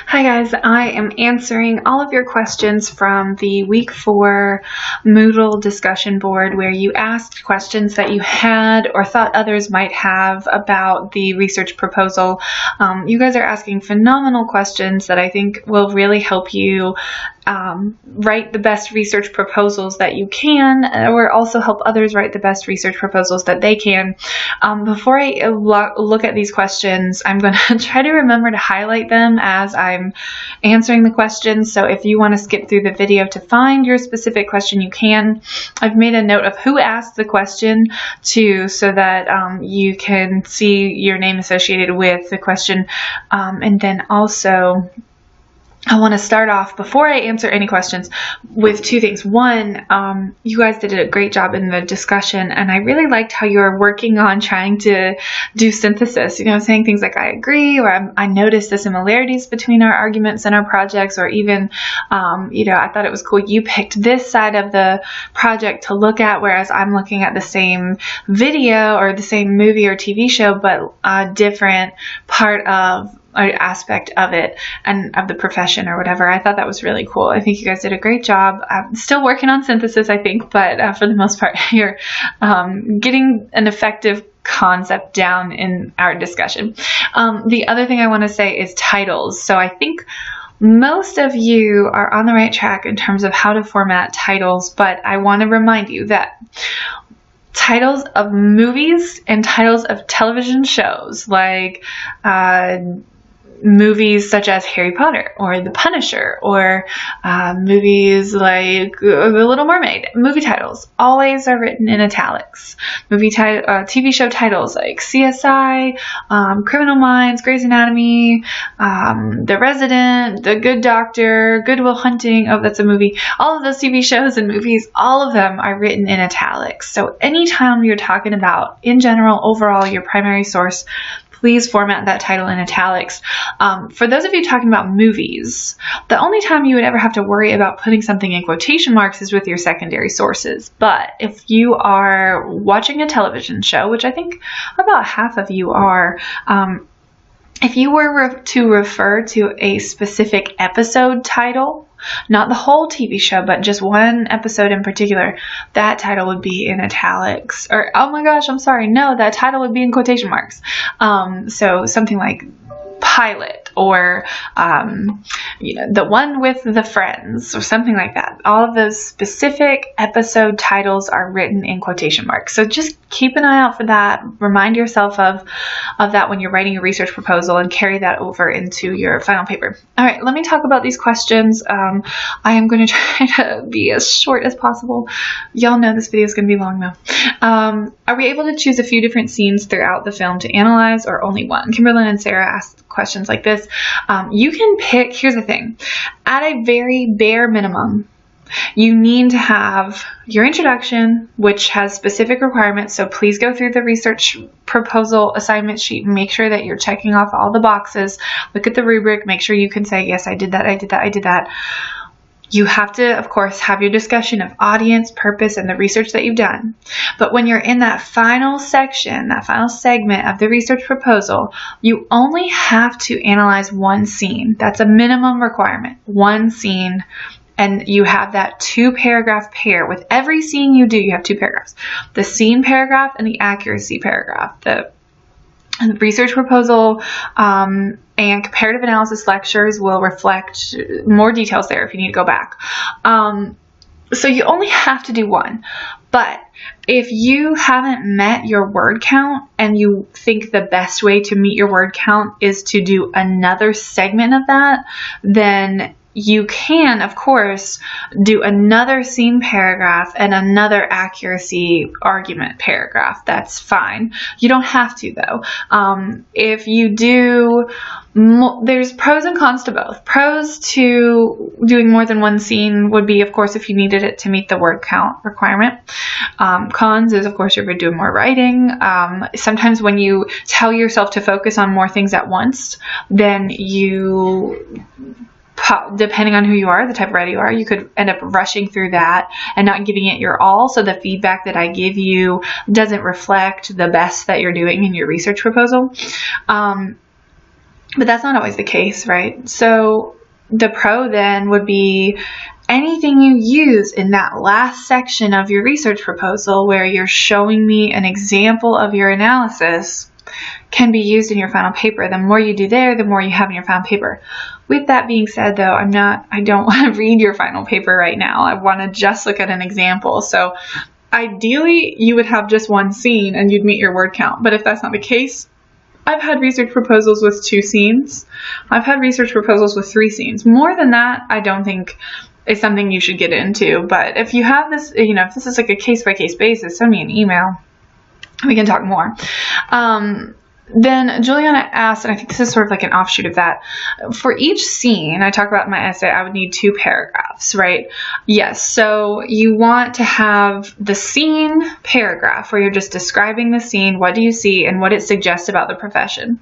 Hi guys, I am answering all of your questions from the week 4 Moodle discussion board where you asked questions that you had or thought others might have about the research proposal. You guys are asking phenomenal questions that I think will really help you write the best research proposals that you can, or also help others write the best research proposals that they can. Before I look at these questions, I'm going to try to remember to highlight them as I'm answering the questions. So if you want to skip through the video to find your specific question, you can. I've made a note of who asked the question too, so that you can see your name associated with the question. And then also, I want to start off, before I answer any questions, with two things. One, you guys did a great job in the discussion, and I really liked how you were working on trying to do synthesis, saying things like, I agree, or I noticed the similarities between our arguments and our projects, or even, I thought it was cool you picked this side of the project to look at, whereas I'm looking at the same video or the same movie or TV show, but a different part of or aspect of it and of the profession or whatever. I thought that was really cool. I think you guys did a great job. I'm still working on synthesis, I think, but for the most part, you're getting an effective concept down in our discussion. The other thing I want to say is titles. So I think most of you are on the right track in terms of how to format titles, but I want to remind you that titles of movies and titles of television shows, like movies such as Harry Potter or The Punisher, or movies like The Little Mermaid, movie titles always are written in italics. TV show titles like CSI, Criminal Minds, Grey's Anatomy, The Resident, The Good Doctor, Good Will Hunting, oh that's a movie, all of those TV shows and movies, all of them are written in italics. So anytime you're talking about, in general, overall, your primary source, please format that title in italics. For those of you talking about movies, the only time you would ever have to worry about putting something in quotation marks is with your secondary sources. But if you are watching a television show, which I think about half of you are, if you were to refer to a specific episode title, not the whole TV show, but just one episode in particular, that title would be in italics. Or, oh my gosh, I'm sorry, no, that title would be in quotation marks. So something like pilot, or the one with the friends, or something like that. All of those specific episode titles are written in quotation marks. So just keep an eye out for that. Remind yourself of that when you're writing your research proposal, and carry that over into your final paper. All right, let me talk about these questions. I am going to try to be as short as possible. Y'all know this video is going to be long though. Are we able to choose a few different scenes throughout the film to analyze, or only one? Kimberlyn and Sara asked questions like this. You can pick, here's the thing, at a very bare minimum, you need to have your introduction, which has specific requirements. So please go through the research proposal assignment sheet and make sure that you're checking off all the boxes. Look at the rubric, make sure you can say, yes, I did that, I did that, I did that. You have to, of course, have your discussion of audience, purpose, and the research that you've done. But when you're in that final section, that final segment of the research proposal, you only have to analyze one scene. That's a minimum requirement, one scene. And you have that 2-paragraph pair. With every scene you do, you have 2 paragraphs. The scene paragraph and the accuracy paragraph. The research proposal and comparative analysis lectures will reflect more details there if you need to go back. So you only have to do one. But if you haven't met your word count and you think the best way to meet your word count is to do another segment of that, then you can, of course, do another scene paragraph and another accuracy argument paragraph. That's fine. You don't have to, though. If you do, there's pros and cons to both. Pros to doing more than one scene would be, of course, if you needed it to meet the word count requirement. Cons is, of course, if you're doing more writing. Sometimes when you tell yourself to focus on more things at once, then you, depending on who you are, the type of writer you are, you could end up rushing through that and not giving it your all. So the feedback that I give you doesn't reflect the best that you're doing in your research proposal. But that's not always the case, right? So the pro then would be anything you use in that last section of your research proposal where you're showing me an example of your analysis can be used in your final paper. The more you do there, the more you have in your final paper. With that being said, though, I don't want to read your final paper right now. I want to just look at an example. So ideally, you would have just one scene and you'd meet your word count. But if that's not the case, I've had research proposals with 2 scenes. I've had research proposals with 3 scenes. More than that, I don't think is something you should get into. But if you have this, if this is like a case-by-case basis, send me an email. We can talk more. Then Juliana asked, and I think this is sort of like an offshoot of that, for each scene, I talk about in my essay, I would need 2 paragraphs, right? Yes, so you want to have the scene paragraph where you're just describing the scene, what do you see, and what it suggests about the profession.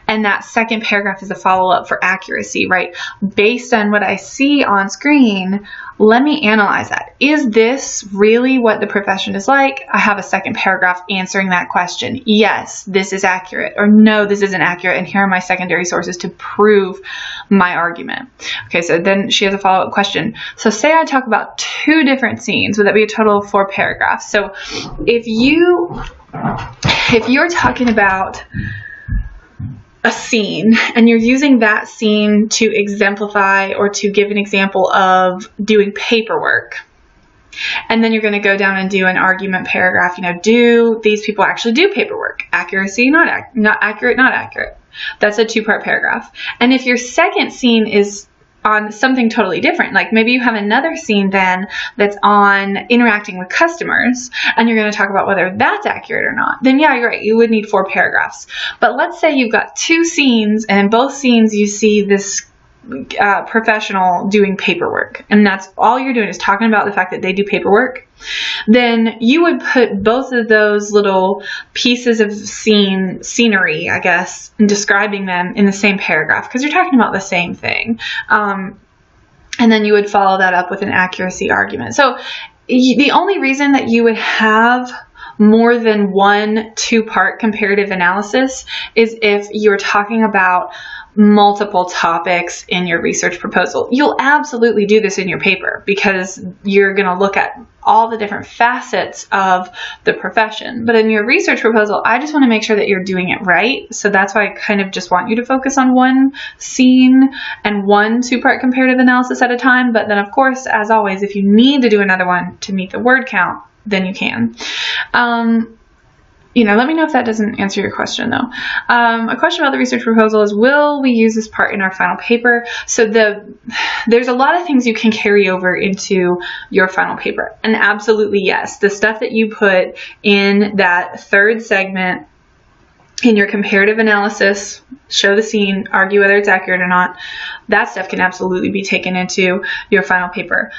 And that second paragraph is a follow-up for accuracy, right? Based on what I see on screen, let me analyze that. Is this really what the profession is like? I have a second paragraph answering that question. Yes, this is accurate. Or no, this isn't accurate. And here are my secondary sources to prove my argument. Okay, so then she has a follow-up question. So say I talk about 2 different scenes. Would that be a total of 4 paragraphs? So if you're talking about a scene and you're using that scene to exemplify or to give an example of doing paperwork, and then you're going to go down and do an argument paragraph, do these people actually do paperwork? Accuracy, not accurate, not accurate. That's a 2-part paragraph. And if your second scene is on something totally different, like maybe you have another scene then that's on interacting with customers and you're going to talk about whether that's accurate or not, then yeah, you're right, you would need 4 paragraphs. But let's say you've got 2 scenes and in both scenes you see this professional doing paperwork, and that's all you're doing is talking about the fact that they do paperwork, then you would put both of those little pieces of scenery, I guess, and describing them in the same paragraph because you're talking about the same thing. And then you would follow that up with an accuracy argument. So the only reason that you would have more than one 2-part comparative analysis is if you're talking about multiple topics in your research proposal. You'll absolutely do this in your paper because you're going to look at all the different facets of the profession. But in your research proposal, I just want to make sure that you're doing it right. So that's why I kind of just want you to focus on one scene and one 2-part comparative analysis at a time. But then, of course, as always, if you need to do another one to meet the word count, then you can. Let me know if that doesn't answer your question, though. A question about the research proposal is, will we use this part in our final paper? So there's a lot of things you can carry over into your final paper. And absolutely, yes. The stuff that you put in that 3rd segment in your comparative analysis, show the scene, argue whether it's accurate or not, that stuff can absolutely be taken into your final paper.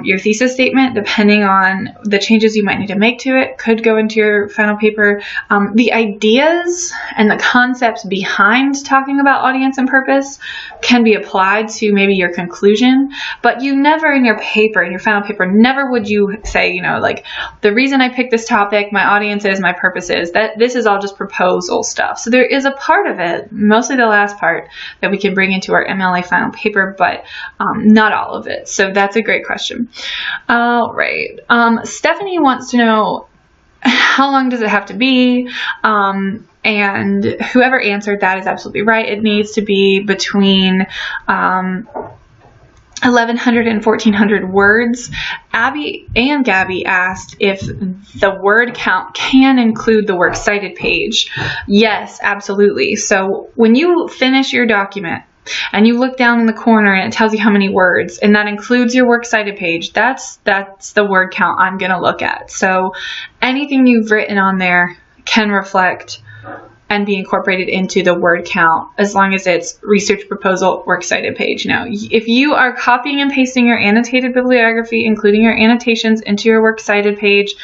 Your thesis statement, depending on the changes you might need to make to it, could go into your final paper. The ideas and the concepts behind talking about audience and purpose can be applied to maybe your conclusion, but you never in your paper, in your final paper, never would you say, like, the reason I picked this topic, my audience is, my purpose is, that this is all just proposal stuff. So there is a part of it, mostly the last part, that we can bring into our MLA final paper, but not all of it. So that's a great question. All right. Stephanie wants to know, how long does it have to be? And whoever answered that is absolutely right. It needs to be between 1,100 and 1,400 words. Abby and Gabby asked if the word count can include the works cited page. Yes, absolutely. So when you finish your document and you look down in the corner and it tells you how many words, and that includes your works cited page, that's the word count I'm going to look at. So anything you've written on there can reflect and be incorporated into the word count as long as it's research proposal works cited page. If you are copying and pasting your annotated bibliography, including your annotations, into your works cited page,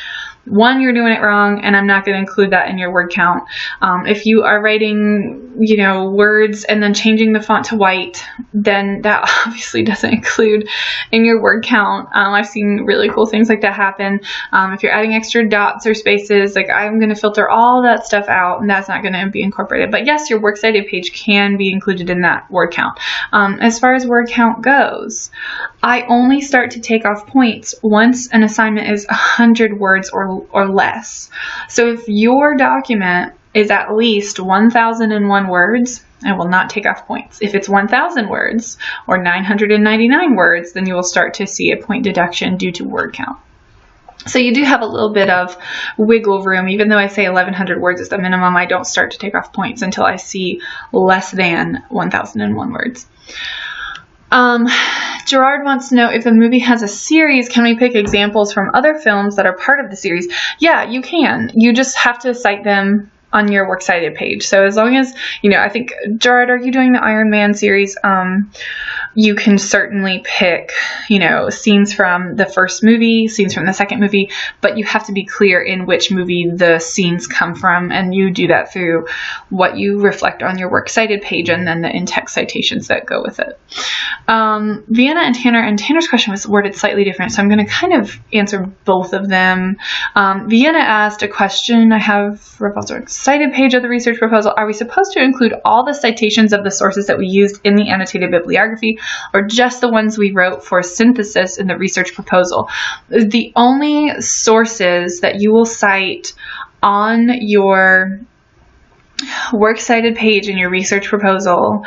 one, you're doing it wrong, and I'm not going to include that in your word count. If you are writing you know, words and then changing the font to white, then that obviously doesn't include in your word count. I've seen really cool things like that happen. If you're adding extra dots or spaces, like I'm going to filter all that stuff out, and that's not going to be incorporated. But yes, your works cited page can be included in that word count. As far as word count goes, I only start to take off points once an assignment is 100 words or less. So if your document is at least 1,001 words, I will not take off points. If it's 1,000 words or 999 words, then you will start to see a point deduction due to word count. So you do have a little bit of wiggle room. Even though I say 1,100 words is the minimum, I don't start to take off points until I see less than 1,001 words. Gerard wants to know, if the movie has a series, can we pick examples from other films that are part of the series? Yeah, you can. You just have to cite them on your works cited page. So as long as, you know, I think, Gerard, are you doing the Iron Man series? You can certainly pick, you know, scenes from the first movie, scenes from the second movie, but you have to be clear in which movie the scenes come from, and you do that through what you reflect on your works cited page and then the in-text citations that go with it. Vienna and Tanner's question was worded slightly different, so I'm going to kind of answer both of them. Vienna asked a question, I have repository cited page of the research proposal. Are we supposed to include all the citations of the sources that we used in the annotated bibliography, or just the ones we wrote for synthesis in the research proposal? The only sources that you will cite on your works cited page in your research proposal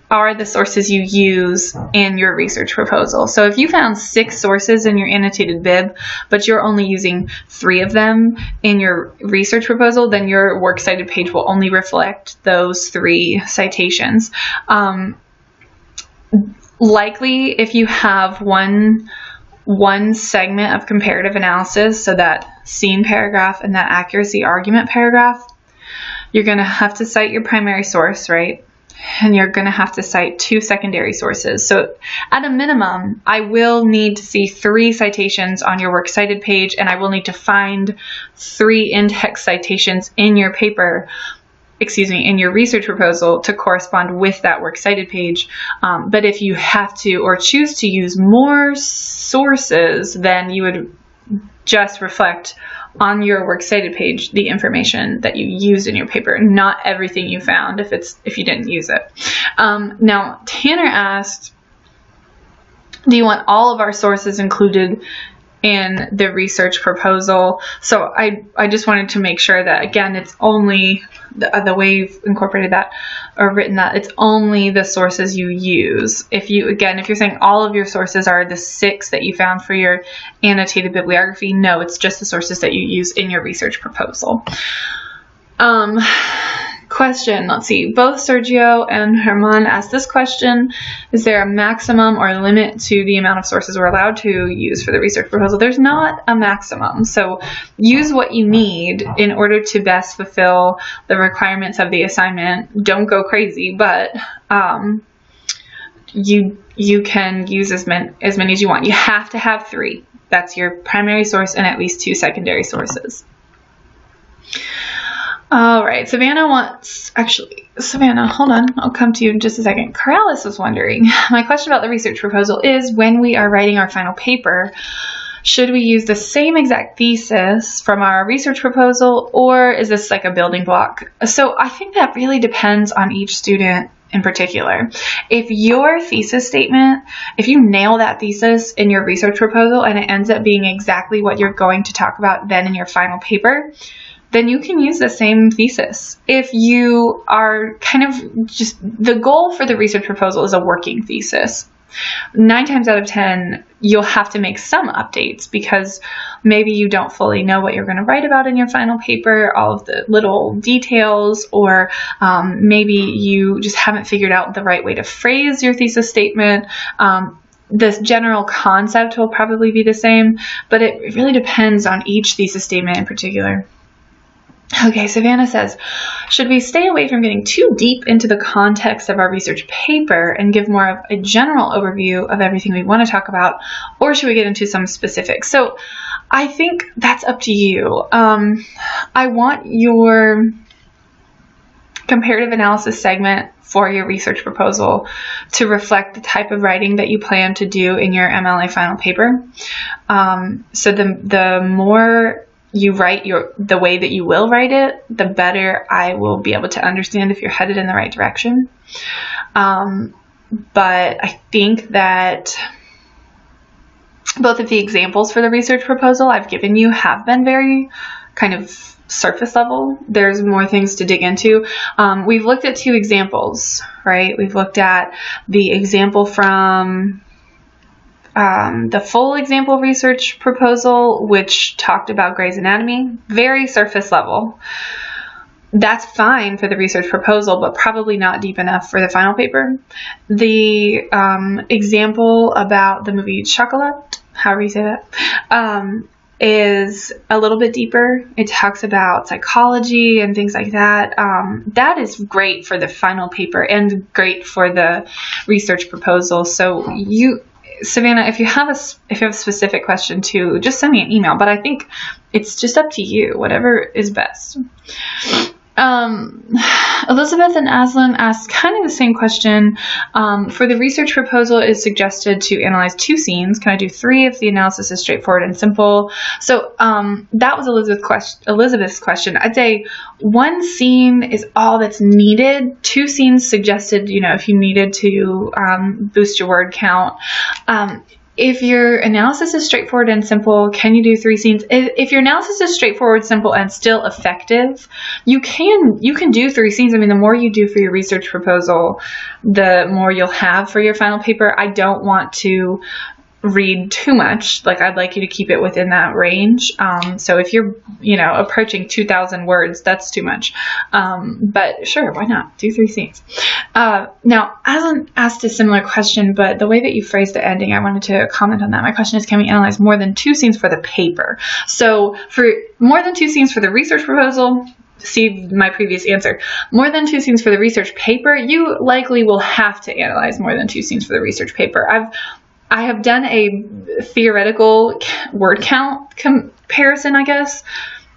are the sources you use in your research proposal. So if you found 6 sources in your annotated bib, but you're only using 3 of them in your research proposal, then your works cited page will only reflect those 3 citations. Likely, if you have one segment of comparative analysis, so that scene paragraph and that accuracy argument paragraph, you're going to have to cite your primary source, right? And you're going to have to cite 2 secondary sources. So at a minimum, I will need to see 3 citations on your works cited page, and I will need to find 3 in-text citations in your paper, in your research proposal to correspond with that works cited page. But if you have to or choose to use more sources, then you would just reflect on your works cited page the information that you used in your paper, not everything you found if you didn't use it. Now, Tanner asked, do you want all of our sources included in the research proposal? So I just wanted to make sure that, again, it's only the way you've incorporated that or written that, it's only the sources you use. If you're saying all of your sources are the 6 that you found for your annotated bibliography, no, it's just the sources that you use in your research proposal. Question, let's see, both Sergio and German asked this question: is there a maximum or limit to the amount of sources we're allowed to use for the research proposal? There's not a maximum, so use what you need in order to best fulfill the requirements of the assignment. Don't go crazy, but you can use as many as you want. You have to have 3. That's your primary source and at least 2 secondary sources. All right, Savannah, hold on, I'll come to you in just a second. Koralys was wondering, my question about the research proposal is, when we are writing our final paper, should we use the same exact thesis from our research proposal, or is this like a building block? So I think that really depends on each student in particular. If your thesis statement, if you nail that thesis in your research proposal and it ends up being exactly what you're going to talk about then in your final paper, then you can use the same thesis. If you are kind of just, the goal for the research proposal is a working thesis. 9 times out of 10, you'll have to make some updates because maybe you don't fully know what you're going to write about in your final paper, all of the little details, or maybe you just haven't figured out the right way to phrase your thesis statement. This general concept will probably be the same, but it really depends on each thesis statement in particular. Okay, Savannah says, should we stay away from getting too deep into the context of our research paper and give more of a general overview of everything we want to talk about, or should we get into some specifics? So I think that's up to you. I want your comparative analysis segment for your research proposal to reflect the type of writing that you plan to do in your MLA final paper. So the more you write the way that you will write it, the better I will be able to understand if you're headed in the right direction. But I think that both of the examples for the research proposal I've given you have been very kind of surface level. There's more things to dig into. We've looked at 2 examples, right? We've looked at the example from the full example research proposal, which talked about Grey's Anatomy, very surface level. That's fine for the research proposal, but probably not deep enough for the final paper. The example about the movie Chocolat, however you say that, is a little bit deeper. It talks about psychology and things like that. That is great for the final paper and great for the research proposal. So Savannah, if you have a specific question too, just send me an email. But I think it's just up to you, whatever is best. Elizabeth and Aslan asked kind of the same question. For the research proposal, it is suggested to analyze 2 scenes. Can I do 3 if the analysis is straightforward and simple? So that was Elizabeth's question. I'd say 1 scene is all that's needed. 2 scenes suggested, if you needed to boost your word count. If your analysis is straightforward and simple, can you do 3 scenes? If your analysis is straightforward, simple, and still effective, you can do 3 scenes. I mean, the more you do for your research proposal, the more you'll have for your final paper. I don't want to read too much. Like, I'd like you to keep it within that range. So if you're, approaching 2,000 words, that's too much. But sure, why not? Do 3 scenes. Now, Aslan asked a similar question, but the way that you phrased the ending, I wanted to comment on that. My question is, can we analyze more than 2 scenes for the paper? So for more than 2 scenes for the research proposal, see my previous answer. More than 2 scenes for the research paper, you likely will have to analyze more than 2 scenes for the research paper. I have done a theoretical word count comparison, I guess,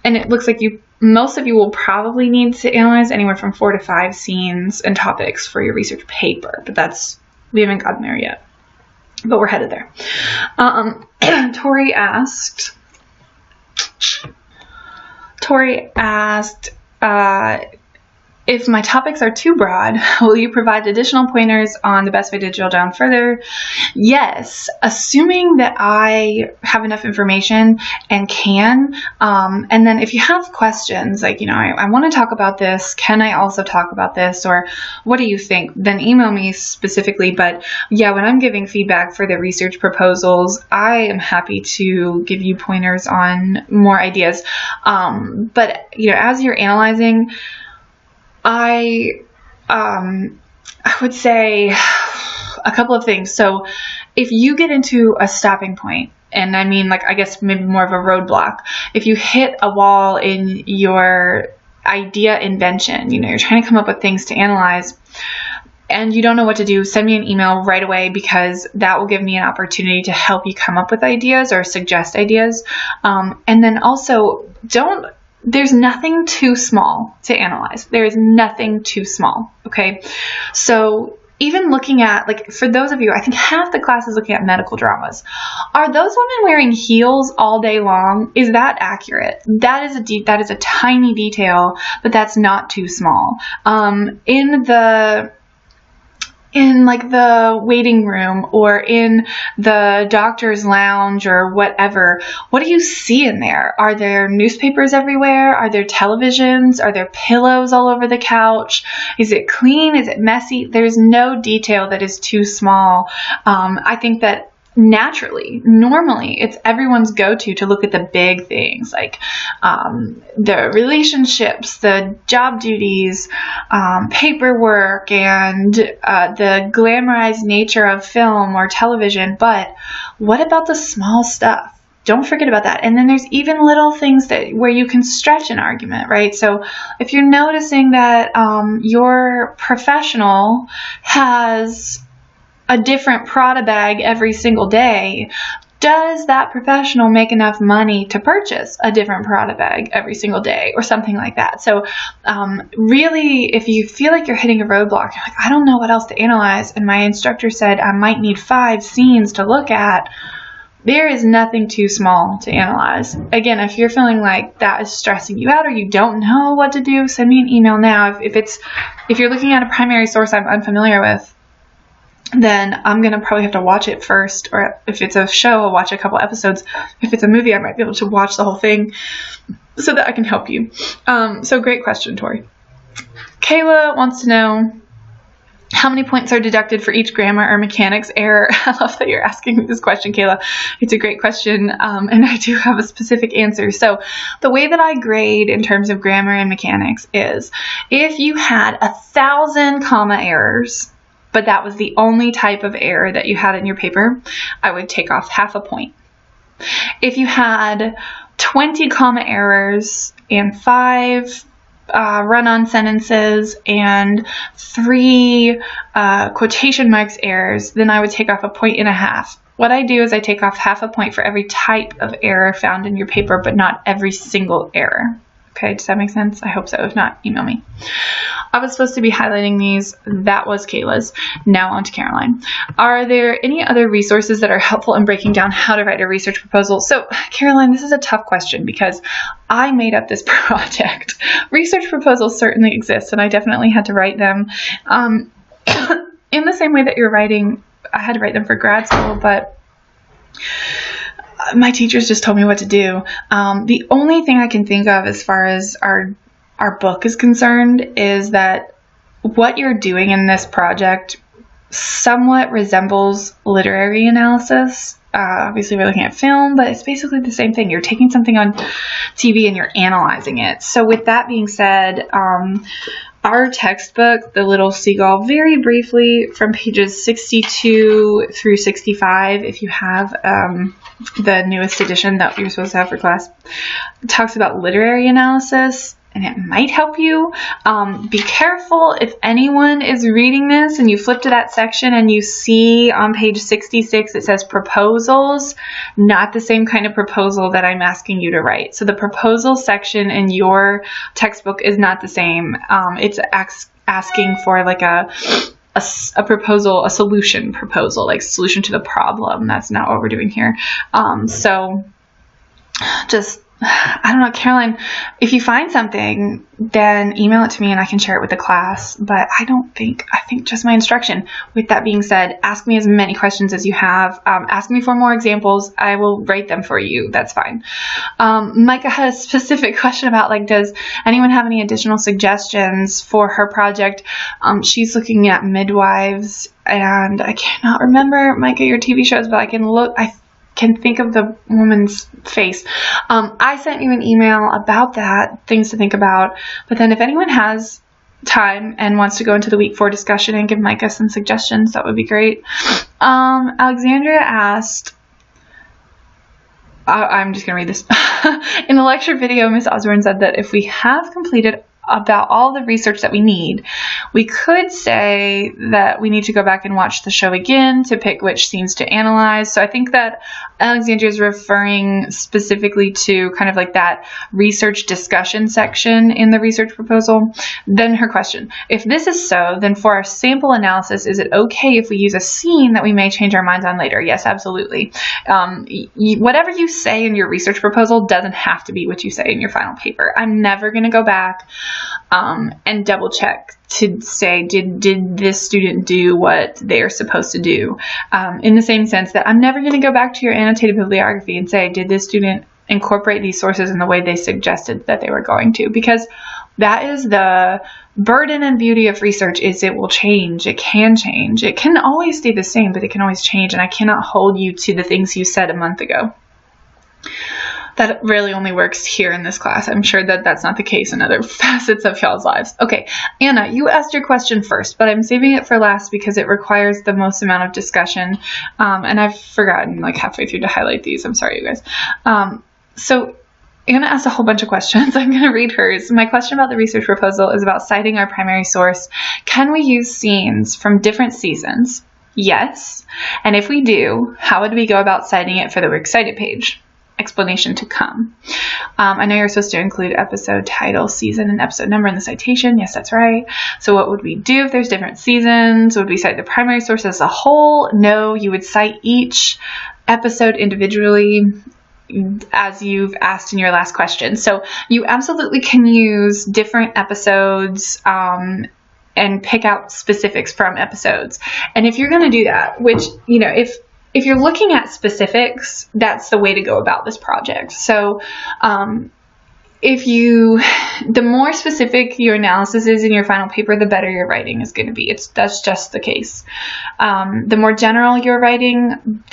and it looks like most of you will probably need to analyze anywhere from 4 to 5 scenes and topics for your research paper, but we haven't gotten there yet, but we're headed there. Tori asked, if my topics are too broad, will you provide additional pointers on the best way to drill down further? Yes, assuming that I have enough information and can. And then if you have questions, like, I want to talk about this, can I also talk about this? Or what do you think? Then email me specifically. But yeah, when I'm giving feedback for the research proposals, I am happy to give you pointers on more ideas. But, as you're analyzing, I would say a couple of things. So if you get into a stopping point, and I mean, I guess maybe more of a roadblock, if you hit a wall in your idea invention, you're trying to come up with things to analyze, and you don't know what to do, send me an email right away, because that will give me an opportunity to help you come up with ideas or suggest ideas. And then also, there's nothing too small to analyze. There is nothing too small, okay? So even looking at, for those of you, I think half the class is looking at medical dramas. Are those women wearing heels all day long? Is that accurate? That is a tiny detail, but that's not too small. In the waiting room or in the doctor's lounge or whatever, what do you see in there? Are there newspapers everywhere? Are there televisions? Are there pillows all over the couch? Is it clean? Is it messy? There's no detail that is too small. I think that normally, it's everyone's go-to to look at the big things, like the relationships, the job duties, paperwork, and the glamorized nature of film or television. But what about the small stuff? Don't forget about that. And then there's even little things where you can stretch an argument, right? So if you're noticing that your professional has a different Prada bag every single day, Does that professional make enough money to purchase a different Prada bag every single day or something like that? So really, if you feel like you're hitting a roadblock, you're like, I don't know what else to analyze, and my instructor said I might need 5 scenes to look at, there is nothing too small to analyze. Again, if you're feeling like that is stressing you out or you don't know what to do, send me an email now. If you're looking at a primary source I'm unfamiliar with, then I'm going to probably have to watch it first. Or if it's a show, I'll watch a couple episodes. If it's a movie, I might be able to watch the whole thing so that I can help you. So great question, Tori. Kayla wants to know, how many points are deducted for each grammar or mechanics error? I love that you're asking me this question, Kayla. It's a great question, and I do have a specific answer. So the way that I grade in terms of grammar and mechanics is if you had 1,000 comma errors, but that was the only type of error that you had in your paper, I would take off half a point. If you had 20 comma errors and 5 run-on sentences and 3 quotation marks errors, then I would take off 1.5 points. What I do is I take off half a point for every type of error found in your paper, but not every single error. Okay, does that make sense? I hope so. If not, email me. I was supposed to be highlighting these. That was Kayla's. Now on to Caroline. Are there any other resources that are helpful in breaking down how to write a research proposal? So, Caroline, this is a tough question because I made up this project. Research proposals certainly exist, and I definitely had to write them. In the same way that you're writing, I had to write them for grad school, but my teachers just told me what to do. The only thing I can think of as far as our book is concerned is that what you're doing in this project somewhat resembles literary analysis. Obviously, we're looking at film, but it's basically the same thing. You're taking something on TV and you're analyzing it. So with that being said, our textbook, The Little Seagull, very briefly from pages 62 through 65, if you have the newest edition that you're supposed to have for class, talks about literary analysis, and it might help you. Be careful if anyone is reading this and you flip to that section and you see on page 66 it says proposals, not the same kind of proposal that I'm asking you to write. So the proposal section in your textbook is not the same. It's asking for like a proposal, a solution proposal, like solution to the problem. That's not what we're doing here. So just, I don't know, Caroline, if you find something, then email it to me and I can share it with the class. But I think just my instruction. With that being said, ask me as many questions as you have. Ask me for more examples. I will write them for you. That's fine. Myka had a specific question about, like, does anyone have any additional suggestions for her project? She's looking at midwives, and I cannot remember, Myka, your TV shows, but I can look. I can think of the woman's face. I sent you an email about that, things to think about, but then if anyone has time and wants to go into the week 4 discussion and give Myka some suggestions, that would be great. Alexandria asked, I'm just going to read this. In the lecture video, Ms. Osborne said that if we have completed about all the research that we need, we could say that we need to go back and watch the show again to pick which scenes to analyze. So I think that Alexandria is referring specifically to kind of like that research discussion section in the research proposal. Then her question, if this is so, then for our sample analysis, is it okay if we use a scene that we may change our minds on later? Yes, absolutely. Whatever you say in your research proposal doesn't have to be what you say in your final paper. I'm never going to go back and double check to say, did this student do what they are supposed to do? In the same sense that I'm never going to go back to your annotated bibliography and say, did this student incorporate these sources in the way they suggested that they were going to? Because that is the burden and beauty of research, is it will change. It can change. It can always stay the same, but it can always change. And I cannot hold you to the things you said a month ago. That really only works here in this class. I'm sure that that's not the case in other facets of y'all's lives. Okay, Anna, you asked your question first, but I'm saving it for last because it requires the most amount of discussion. And I've forgotten like halfway through to highlight these. I'm sorry, you guys. So Anna asked a whole bunch of questions. I'm going to read hers. My question about the research proposal is about citing our primary source. Can we use scenes from different seasons Yes. And if we do, how would we go about citing it for the Works Cited page? Explanation to come. I know you're supposed to include episode title, season, and episode number in the citation. Yes, that's right. So what would we do if there's different seasons? Would we cite the primary source as a whole? No, you would cite each episode individually, as you've asked in your last question. So you absolutely can use different episodes and pick out specifics from episodes. And if you're going to do that, which, you know, if you're looking at specifics, that's the way to go about this project. So the more specific your analysis is in your final paper, the better your writing is going to be. That's just the case. The more general your writing,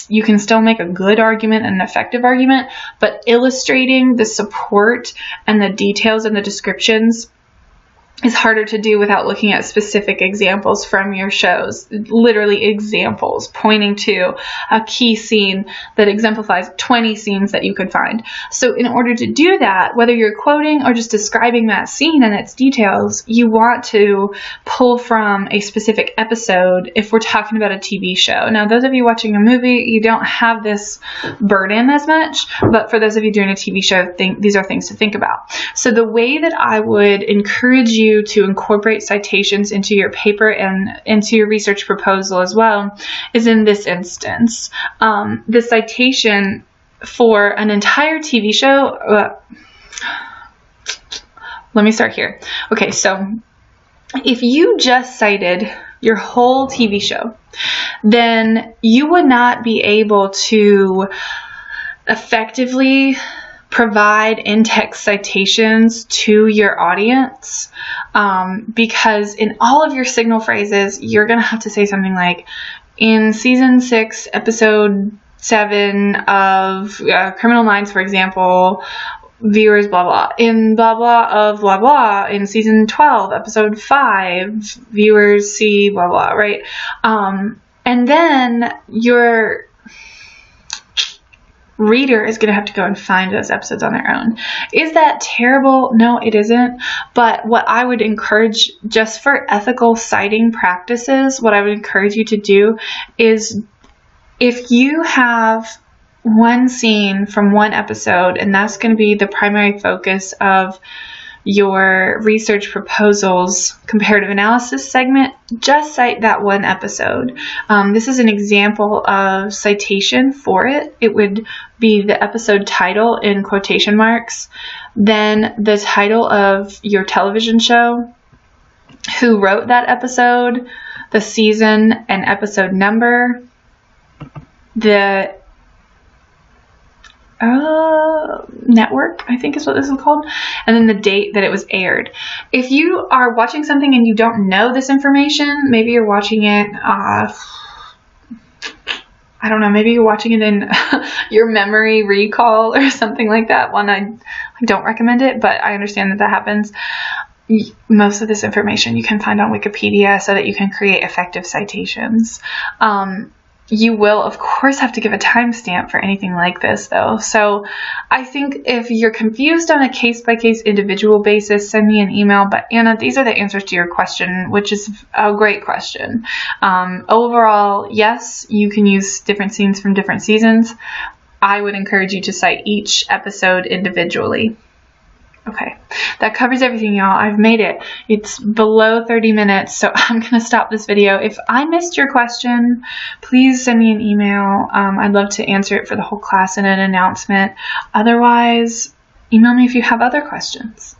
you can still make a good argument and an effective argument, but illustrating the support and the details and the descriptions is harder to do without looking at specific examples from your shows, literally examples pointing to a key scene that exemplifies 20 scenes that you could find. So in order to do that, whether you're quoting or just describing that scene and its details, you want to pull from a specific episode if we're talking about a TV show. Now, those of you watching a movie, you don't have this burden as much, but for those of you doing a TV show, these are things to think about. So the way that I would encourage you to incorporate citations into your paper and into your research proposal as well is in this instance. The citation for an entire TV show, let me start here. Okay, so if you just cited your whole TV show, then you would not be able to effectively provide in-text citations to your audience because in all of your signal phrases, you're going to have to say something like, in season 6, episode 7 of Criminal Minds, for example, viewers blah blah, in blah blah of blah blah, in season 12, episode 5, viewers see blah blah, right? And then your reader is going to have to go and find those episodes on their own. Is that terrible? No, it isn't. But what I would encourage, just for ethical citing practices, what I would encourage you to do is, if you have one scene from one episode, and that's going to be the primary focus of your research proposal's comparative analysis segment, just cite that one episode. This is an example of citation for it. It would be the episode title in quotation marks, then the title of your television show, who wrote that episode, the season and episode number, the network, I think is what this is called, and then the date that it was aired. If you are watching something and you don't know this information, maybe you're watching it, I don't know, maybe you're watching it in your memory recall or something like that. I don't recommend it, but I understand that happens. Most of this information you can find on Wikipedia so that you can create effective citations. You will, of course, have to give a timestamp for anything like this, though. So I think if you're confused on a case-by-case individual basis, send me an email. But Anna, these are the answers to your question, which is a great question. Overall, yes, you can use different scenes from different seasons. I would encourage you to cite each episode individually. Okay, that covers everything, y'all. I've made it. It's below 30 minutes, so I'm going to stop this video. If I missed your question, please send me an email. I'd love to answer it for the whole class in an announcement. Otherwise, email me if you have other questions.